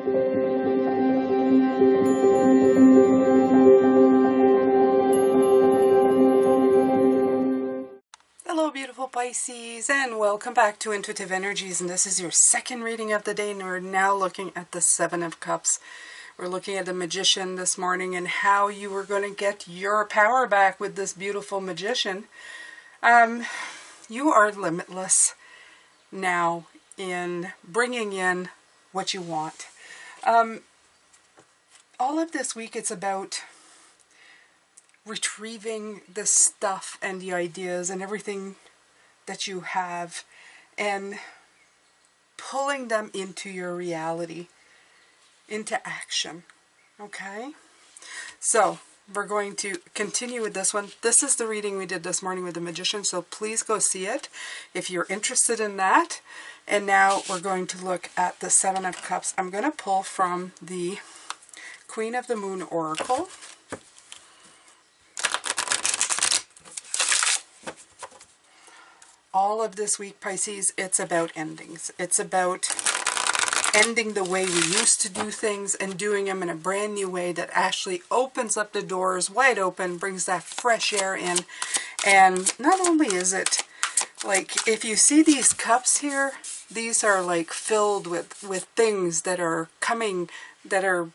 Hello beautiful Pisces, and welcome back to Intuitive Energies, and this is your second reading of the day, and we're now looking at the Seven of Cups. We're looking at the Magician this morning and how you are going to get your power back with this beautiful Magician. You are limitless now in bringing in what you want. All of this week it's about retrieving the stuff and the ideas and everything that you have and pulling them into your reality, into action. Okay? So we're going to continue with this one. This is the reading we did this morning with the Magician, so please go see it if you're interested in that. And now we're going to look at the Seven of Cups. I'm going to pull from the Queen of the Moon Oracle. All of this week, Pisces, it's about endings. It's about ending the way we used to do things and doing them in a brand new way that actually opens up the doors wide open, brings that fresh air in. And not only is it, like, if you see these cups here, these are like filled with things that are coming, that are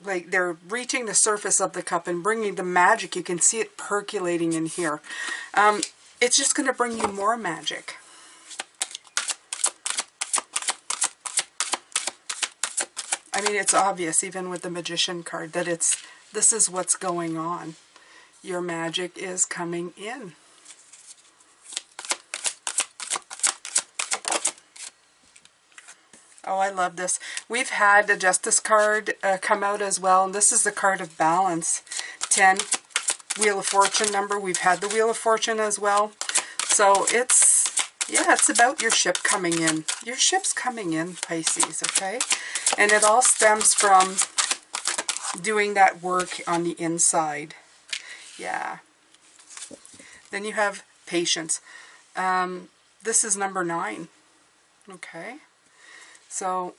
like they're reaching the surface of the cup and bringing the magic. You can see it percolating in here. It's just going to bring you more magic. I mean, it's obvious, even with the Magician card, that this is what's going on. Your magic is coming in. Oh, I love this. We've had the Justice card come out as well, and this is the card of balance. 10. Wheel of Fortune number. We've had the Wheel of Fortune as well. So it's about your ship coming in. Your ship's coming in, Pisces, okay? And it all stems from doing that work on the inside. Yeah. Then you have patience. This is number 9. Okay? So,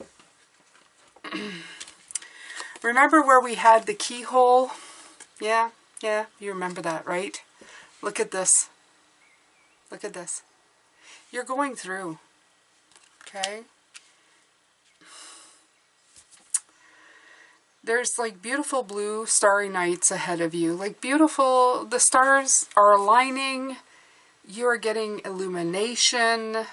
remember where we had the keyhole? Yeah, you remember that, right? Look at this. Look at this. You're going through. Okay? There's like beautiful blue starry nights ahead of you. Like beautiful, the stars are aligning. You're getting illumination.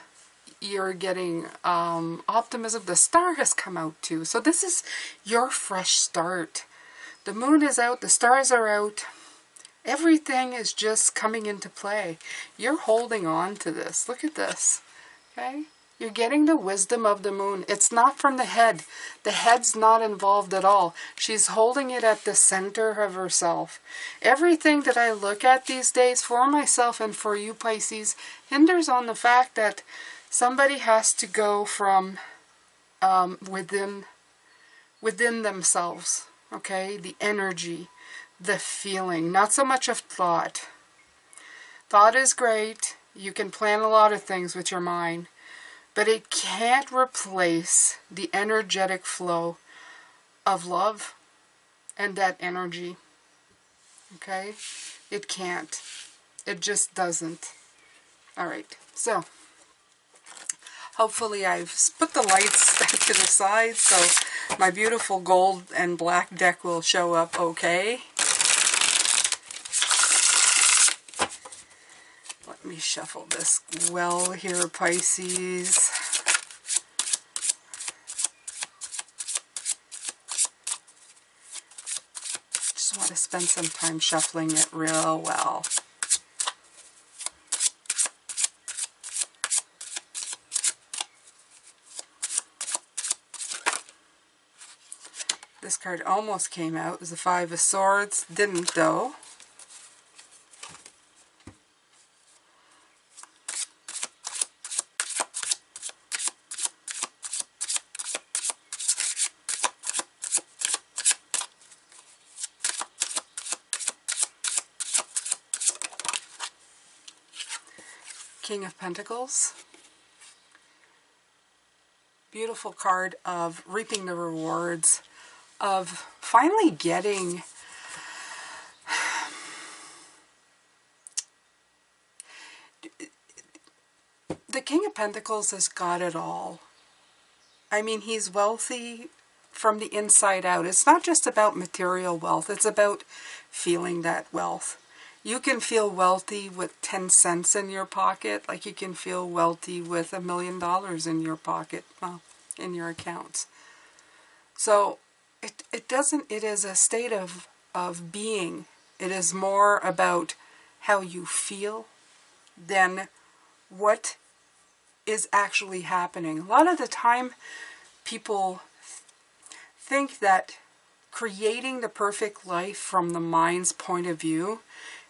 You're getting optimism. The star has come out too. So this is your fresh start. The moon is out. The stars are out. Everything is just coming into play. You're holding on to this. Look at this. Okay? You're getting the wisdom of the moon. It's not from the head. The head's not involved at all. She's holding it at the center of herself. Everything that I look at these days for myself and for you, Pisces, hinders on the fact that somebody has to go from within themselves. Okay? The energy. The feeling, not so much of thought. Thought is great. You can plan a lot of things with your mind, but it can't replace the energetic flow of love and that energy. Okay? It can't. It just doesn't. Alright, so hopefully I've put the lights to the side so my beautiful gold and black deck will show up okay. Let me shuffle this well here, Pisces. Just want to spend some time shuffling it real well. This card almost came out. It was the Five of Swords. Didn't though. King of Pentacles, beautiful card of reaping the rewards, of finally getting the King of Pentacles has got it all. I mean, he's wealthy from the inside out. It's not just about material wealth. It's about feeling that wealth. You can feel wealthy with 10 cents in your pocket, like you can feel wealthy with $1 million in your pocket, well, in your accounts. So it is a state of being. It is more about how you feel than what is actually happening. A lot of the time, people think that creating the perfect life from the mind's point of view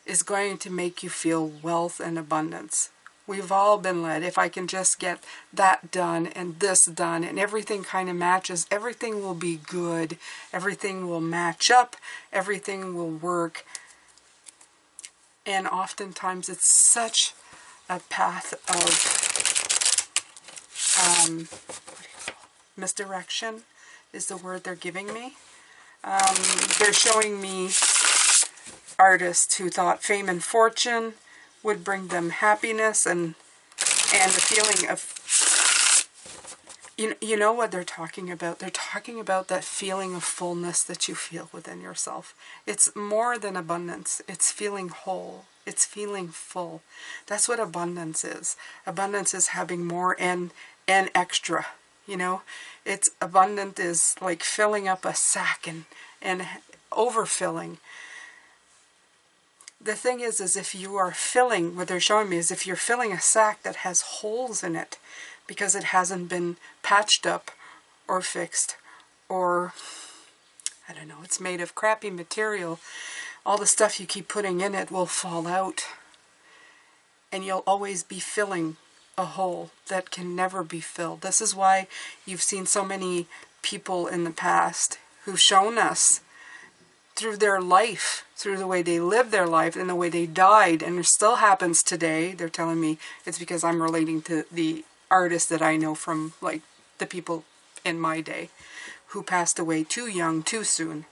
is going to make you feel wealth and abundance. We've all been led, if I can just get that done and this done and everything kind of matches, everything will be good, everything will match up, everything will work. And oftentimes it's such a path of misdirection is the word they're giving me. They're showing me artists who thought fame and fortune would bring them happiness and the feeling of, you know what they're talking about. They're talking about that feeling of fullness that you feel within yourself. It's more than abundance. It's feeling whole. It's feeling full. That's what abundance is. Abundance is having more and extra. You know, it's abundant is like filling up a sack and overfilling. The thing is if you are filling, what they're showing me is if you're filling a sack that has holes in it because it hasn't been patched up or fixed, or, I don't know, it's made of crappy material, all the stuff you keep putting in it will fall out. And you'll always be filling a hole that can never be filled. This is why you've seen so many people in the past who've shown us through their life, through the way they lived their life and the way they died, and it still happens today. They're telling me it's because I'm relating to the artists that I know from, like, the people in my day who passed away too young, too soon.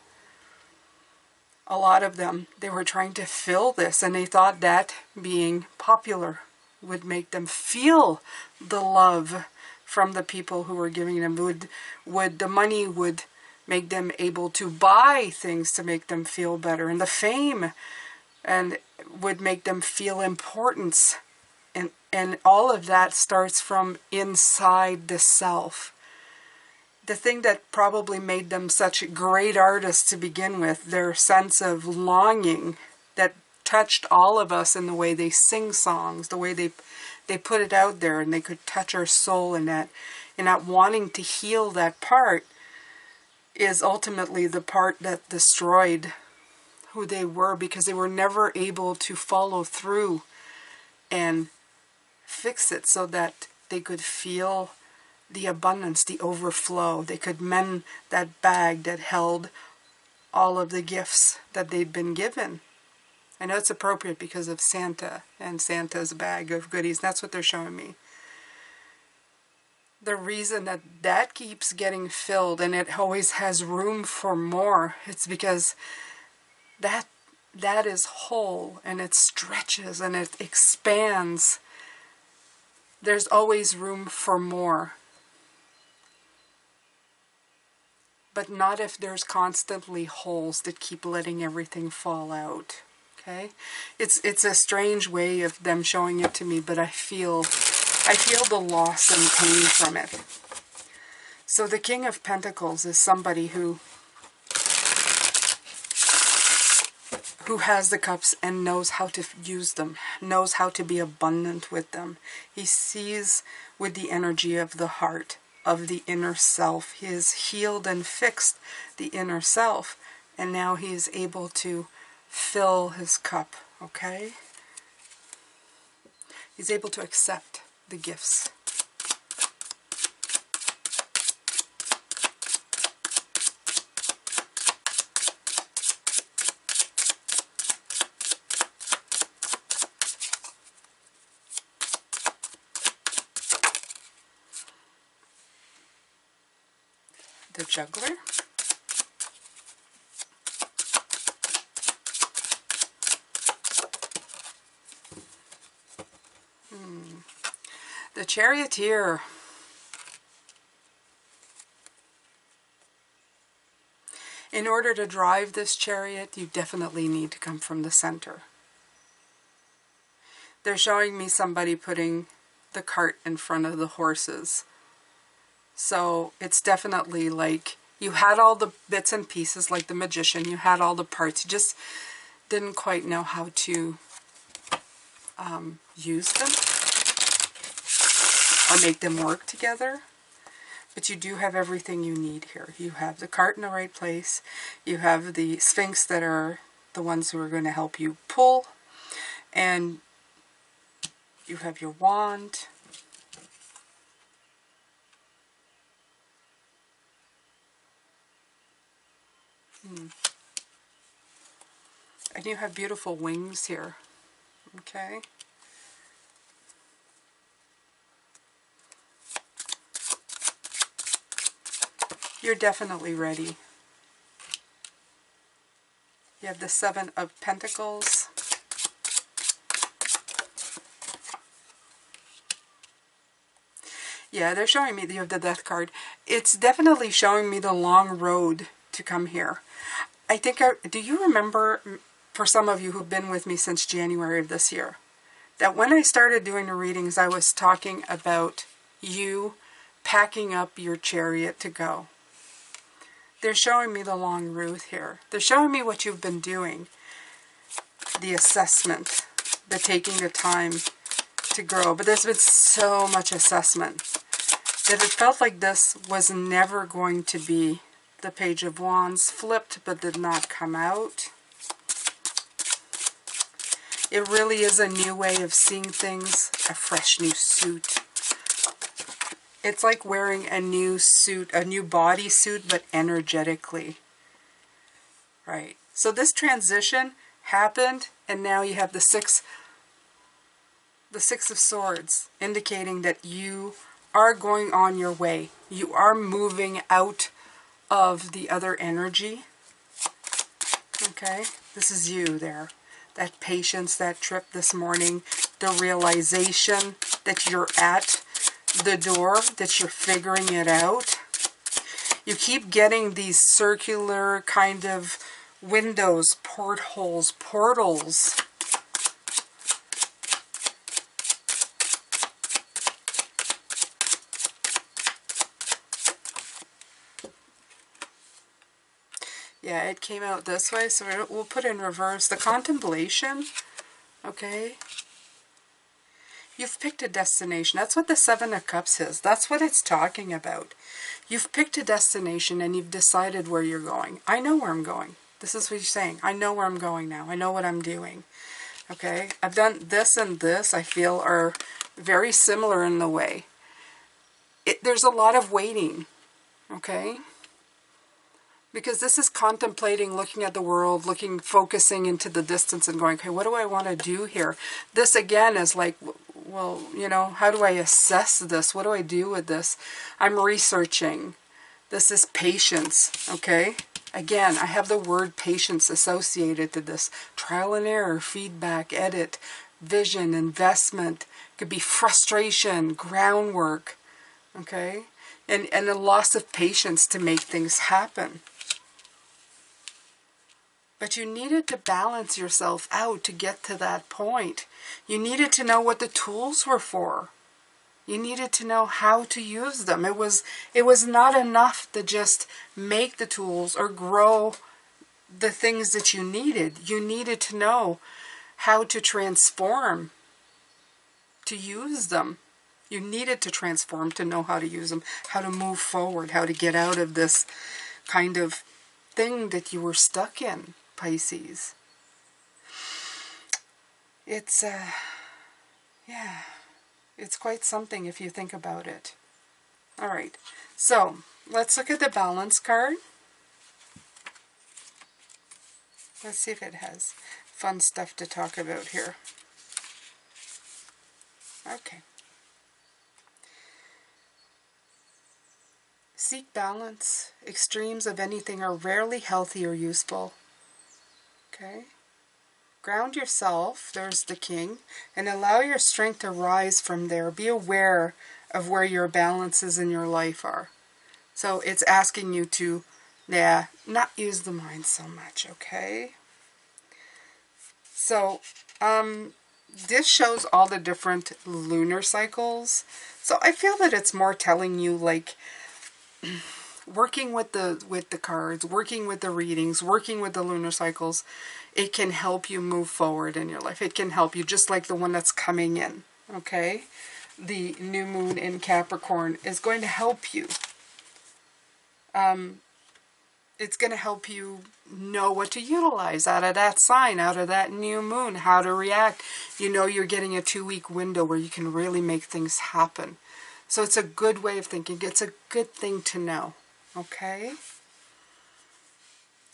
A lot of them, they were trying to fill this, and they thought that being popular would make them feel the love from the people who were giving them. Would the money would make them able to buy things to make them feel better, and the fame and would make them feel importance, and all of that starts from inside the self. The thing that probably made them such great artists to begin with, their sense of longing that touched all of us in the way they sing songs, the way they put it out there, and they could touch our soul in that wanting to heal that part, is ultimately the part that destroyed who they were, because they were never able to follow through and fix it so that they could feel the abundance, the overflow. They could mend that bag that held all of the gifts that they'd been given. I know it's appropriate because of Santa and Santa's bag of goodies. That's what they're showing me. The reason that keeps getting filled and it always has room for more, it's because that is whole, and it stretches and it expands. There's always room for more. But not if there's constantly holes that keep letting everything fall out. Okay? It's a strange way of them showing it to me, but I feel the loss and pain from it. So the King of Pentacles is somebody who has the cups and knows how to use them, knows how to be abundant with them. He sees with the energy of the heart, of the inner self. He has healed and fixed the inner self, and now he is able to fill his cup, okay? He's able to accept the gifts. the Juggler. The Charioteer. In order to drive this chariot, you definitely need to come from the center. They're showing me somebody putting the cart in front of the horses. So it's definitely like you had all the bits and pieces, like the magician. You had all the parts. You just didn't quite know how to use them or make them work together. But you do have everything you need here. You have the cart in the right place. You have the Sphinx that are the ones who are going to help you pull. And you have your wand. And you have beautiful wings here. Okay. You're definitely ready. You have the Seven of Pentacles. Yeah, they're showing me that you have the Death card. It's definitely showing me the long road to come here. I think, do you remember, for some of you who've been with me since January of this year, that when I started doing the readings, I was talking about you packing up your chariot to go. They're showing me the long route here. They're showing me what you've been doing. The assessment, the taking the time to grow. But there's been so much assessment that it felt like this was never going to be the Page of Wands, flipped but did not come out. It really is a new way of seeing things, a fresh new suit. It's like wearing a new suit, a new bodysuit, but energetically. Right. So this transition happened, and now you have the Six of Swords, indicating that you are going on your way. You are moving out of the other energy. Okay. This is you there. That patience, that trip this morning, the realization that you're at the door, that you're figuring it out. You keep getting these circular kind of windows, portholes, portals. Yeah, it came out this way, so we'll put in reverse. The contemplation, okay? You've picked a destination. That's what the Seven of Cups is. That's what it's talking about. You've picked a destination and you've decided where you're going. I know where I'm going. This is what you're saying. I know where I'm going now. I know what I'm doing. Okay? I've done this and this, I feel, are very similar in the way. There's a lot of waiting. Okay? Because this is contemplating, looking at the world, focusing into the distance and going, okay, what do I want to do here? This again is like, well, you know, how do I assess this? What do I do with this? I'm researching. This is patience, okay? Again, I have the word patience associated to this. Trial and error, feedback, edit, vision, investment. It could be frustration, groundwork, okay? And a loss of patience to make things happen. But you needed to balance yourself out to get to that point. You needed to know what the tools were for. You needed to know how to use them. It was not enough to just make the tools or grow the things that you needed. You needed to know how to transform, to use them. You needed to transform to know how to use them, how to move forward, how to get out of this kind of thing that you were stuck in. Pisces. It's, yeah, it's quite something if you think about it. All right, so let's look at the balance card. Let's see if it has fun stuff to talk about here. Okay. Seek balance. Extremes of anything are rarely healthy or useful. Okay? Ground yourself, there's the King, and allow your strength to rise from there. Be aware of where your balances in your life are. So it's asking you to, not use the mind so much, okay? So, this shows all the different lunar cycles. So I feel that it's more telling you, like, working with the cards, working with the readings, working with the lunar cycles, it can help you move forward in your life. It can help you, just like the one that's coming in, okay? The new moon in Capricorn is going to help you. It's going to help you know what to utilize out of that sign, out of that new moon, how to react. You know you're getting a 2-week window where you can really make things happen. So it's a good way of thinking. It's a good thing to know. Okay?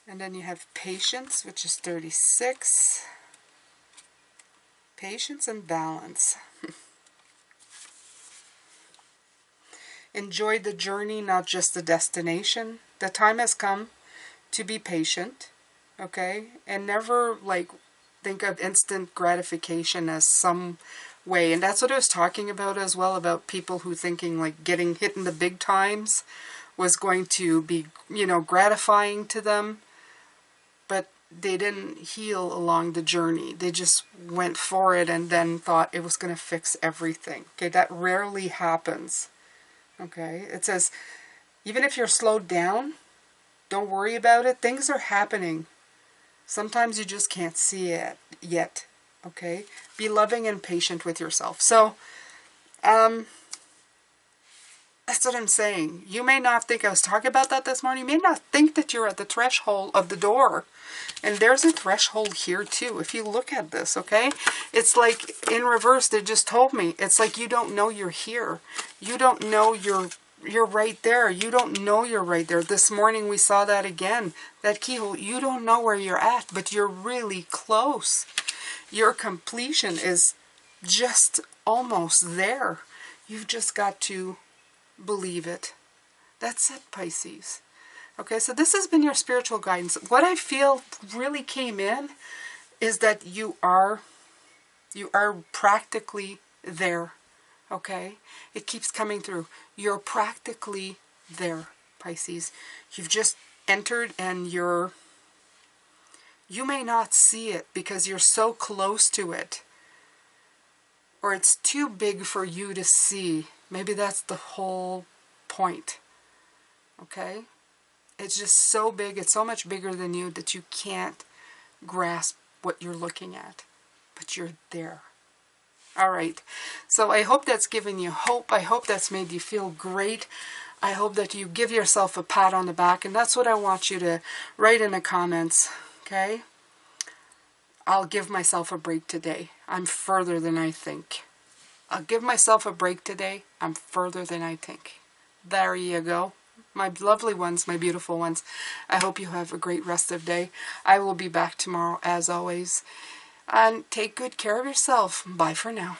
And then you have patience, which is 36. Patience and balance. Enjoy the journey, not just the destination. The time has come to be patient, okay? And never, like, think of instant gratification as some way. And that's what I was talking about as well, about people who thinking, like, getting hit in the big times was going to be, gratifying to them. But they didn't heal along the journey. They just went for it and then thought it was going to fix everything. Okay, that rarely happens. Okay, it says, even if you're slowed down, don't worry about it. Things are happening. Sometimes you just can't see it yet. Okay, be loving and patient with yourself. So, that's what I'm saying. You may not think, I was talking about that this morning, you may not think that you're at the threshold of the door. And there's a threshold here too, if you look at this, okay? It's like, in reverse, they just told me. It's like you don't know you're here. You don't know you're right there. You don't know you're right there. This morning we saw that again. That keyhole, you don't know where you're at, but you're really close. Your completion is just almost there. You've just got to believe it. That's it, Pisces. Okay, so this has been your spiritual guidance. What I feel really came in is that you are practically there. Okay? It keeps coming through. You're practically there, Pisces. You've just entered and you may not see it because you're so close to it. Or it's too big for you to see. Maybe that's the whole point. Okay? It's just so big, it's so much bigger than you that you can't grasp what you're looking at. But you're there. All right. So I hope that's given you hope. I hope that's made you feel great. I hope that you give yourself a pat on the back. And that's what I want you to write in the comments. Okay? I'll give myself a break today. I'm further than I think. I'll give myself a break today. I'm further than I think. There you go. My lovely ones, my beautiful ones. I hope you have a great rest of the day. I will be back tomorrow as always. And take good care of yourself. Bye for now.